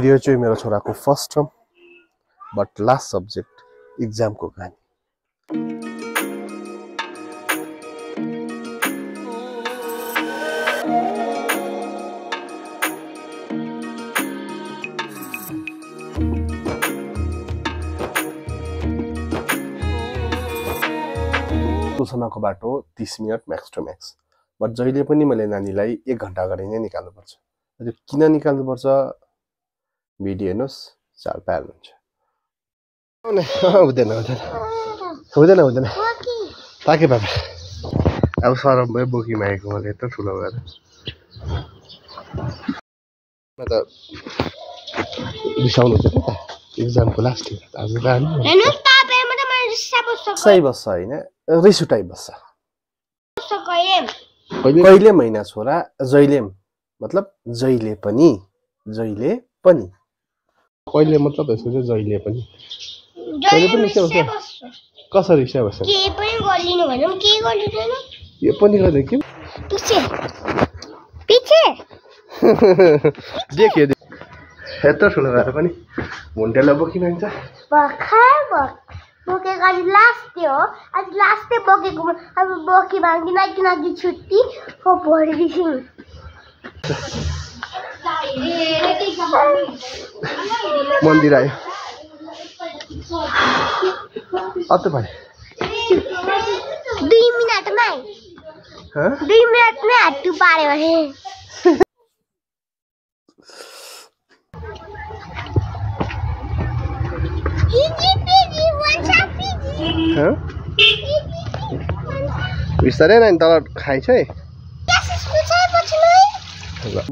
यो चाहिँ मेरो छोराको first term but last subject एक्जामको कहानी। तुलसनाको बाटो 30 minute max to max, but जहिले पनि मैले नानीलाई 1 घण्टा अगाडि नै निकाल्नुपर्छ। त्यो किन निकाल्नुपर्छ भिडियो हेर्नुहोस्, चाल पाल्नुहुन्छ। हुँदैन हुँदैन हुँदैन हुँदैन ताके बाबा अब सरम भयो बोकी मागेको मैले यत्रो ठुलो भएर। म त रिसाउनु हुन्छ त एक्जामको लास्ट आज सही बस्छ होइन, रिस उठाइ बस्छ कहिले महिना छोरा जहिले मतलब जहिले पनि कहिले मतलब यसको चाहिँ जहिले पनि कसरी रिसा बस्छ के पनि गर्दिनु भन्नु के गर्दिदैन यो पनि गर्दै के पछि पछि देखियो यत्रो ठुलो भएर पनि भुन्टेला बोकी मान्छ भर्खर बोके गाडी लास्ट थियो आज लास्टै बोकेको अब बोकी माग्दिन किनकि छुट्टी हो भोलिदेखि मन्दिर आयो अब त भाइ 2 मिनेटमै 2 मिनेटमै हात पार्यो भने बिस्तारै नानी तल खाइछ है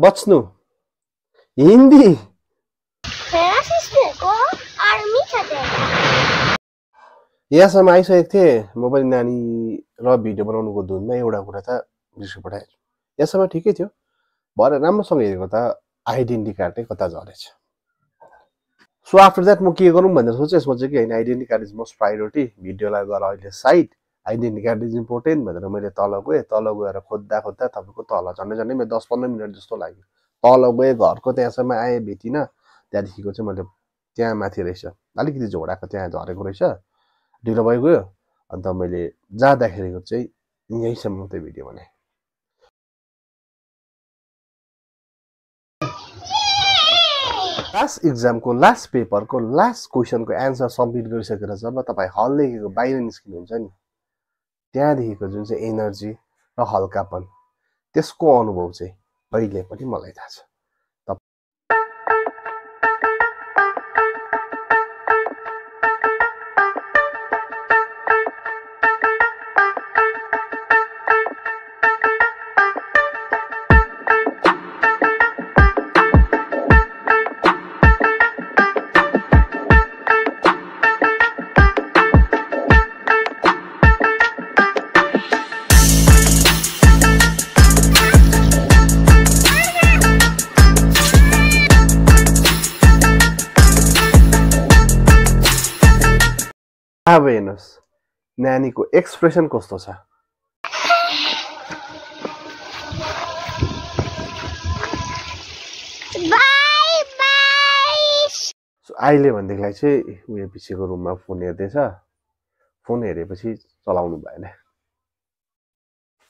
बच्नु हिन्दी यहाँसम्म आइसकेको थिएँ म पनि नानी र भिडियो बनाउनुको धुनमा एउटा कुरा त बिर्सु पठाएँ। यहाँसम्म ठिकै थियो भरे राम्रोसँग हेरेको त आइडेन्टिटी कार्ड नै कता झरेछ। सो आफ्टर द्याट म के गरौँ भनेर सोचेँ कि होइन identity card is most priority, भिडियोलाई गएर अहिले side identity card is important भनेर मैले तल गएर खोज्दा तपाईँको तल झन्डै मेरो 10-15 मिनट जस्तो लाग्यो। तल गएँ घरको त्यहाँसम्म आएँ भेटिनँ, त्यहाँदेखिको चाहिँ मैले त्यहाँ माथि रहेछ अलिकति झोडाको त्यहाँ झरेको रहेछ ढिलो भइगयो। अन्त मैले जाँदाखेरिको चाहिँ यहीँसम्म मात्रै भिडियो बनाएँ। लास्ट एक्जामको लास्ट पेपरको लास्ट क्वेसनको एन्सर सब्मिट गरिसकेर जब तपाईँ हलदेखिको बाहिर निस्किनुहुन्छ नि त्यहाँदेखिको जुन चाहिँ एनर्जी र हल्कापन त्यसको अनुभव चाहिँ अहिले पनि मलाई थाहा छ। अब हेर्नुहोस् नानीको एक्सप्रेसन कस्तो छ। अहिले भनेदेखिलाई चाहिँ उयो पछिको रुममा फोन हेर्दैछ, फोन हेरेपछि चलाउनु भएन।